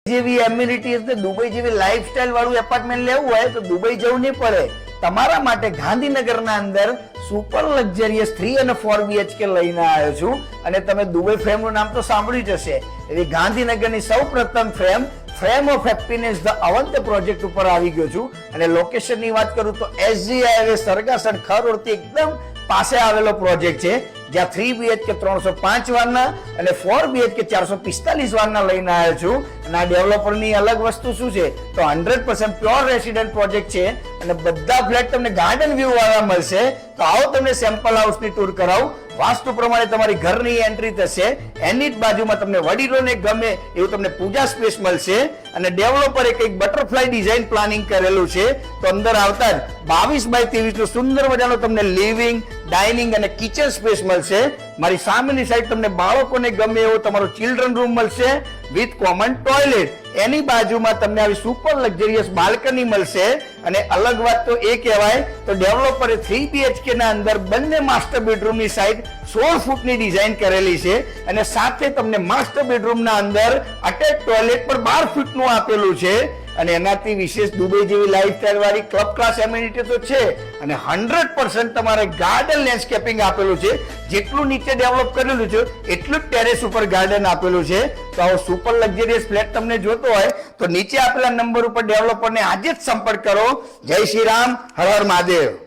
જેવી એમ્યુનિટીઝ ને દુબઈ જેવી લાઈફસ્ટાઈલ વાળું એપાર્ટમેન્ટ લેવું હોય તો દુબઈ જવું નહીં પડે. તમારા માટે ગાંધીનગરના અંદર સુપર લક્ઝરિયસ 3 અને 4 BHK લઈને આવ્યો છું. અને તમે દુબઈ ફ્રેમનું નામ તો સાંભળ્યું જ હશે. એવી ગાંધીનગરની સૌપ્રથમ frame of happiness the Avant project ઉપર આવી ગયો છું. અને લોકેશનની વાત કરું તો SG હાઈવે સરગાસણ ખર રોડથી એકદમ પાસે આવેલો પ્રોજેક્ટ છે, જ્યાં 3 BHK 305 વારના અને 4 BHK 445 વારના લઈને આવ્યો છું. અને આ ડેવલપરની અલગ વસ્તુ શું છે તો 100% પ્યોર રેસિડેન્ટ પ્રોજેક્ટ છે અને બધા ફ્લેટ તમને ગાર્ડન વ્યૂ વાળા મળશે. તો આવો તમને સેમ્પલ હાઉસની ટૂર કરાવું. વાસ્તુ પ્રમાણે તમારી ઘરની એન્ટ્રી થશે, એની જ બાજુમાં તમને વડીલોને ગમે એવું તમને પૂજા સ્પેસ મળશે. અને ડેવલપરે કંઈક બટરફ્લાય ડિઝાઇન પ્લાનિંગ કરેલું છે. તો અંદર આવતા જ 22 બાય 23 નો સુંદર મજાનો તમને લિવિંગ, ડાઇનિંગ અને કિચન સ્પેસ મળશે. મારી સામેની સાઈડ તમને બાળકોને ગમે એવો તમારો ચિલ્ડ્રન રૂમ મળશે વિથ કોમન ટોયલેટ. એની બાજુમાં તમને આવી સુપર લક્ઝરિયસ બાલ્કની મળશે. અને અલગ વાત તો એ કહેવાય તો ડેવલપરે 3 BHK ના અંદર બંને માસ્ટર બેડરૂમની સાઈડ 16 ફૂટની ડિઝાઇન કરેલી છે. અને સાથે તમને માસ્ટર બેડરૂમના અંદર અટેચ ટોયલેટ પર 12 ફૂટનું આપેલું છે. અને એનાથી વિશેષ દુબઈ જેવી લાઈફસ્ટાઈલ વાળી ક્લબ ક્લાસ એમ્યુનિટી તો છે. અને 100% તમારે ગાર્ડન લેન્ડસ્કેપિંગ આપેલું છે. જેટલું નીચે ડેવલપ કરેલું છે એટલું જ ટેરેસ ઉપર ગાર્ડન આપેલું છે. તો આવો સુપર લક્ઝરિયસ ફ્લેટ તમને જોતો હોય તો નીચે આપેલા નંબર ઉપર ડેવલપરને આજે જ સંપર્ક કરો. જય શ્રી રામ, હર હર મહાદેવ.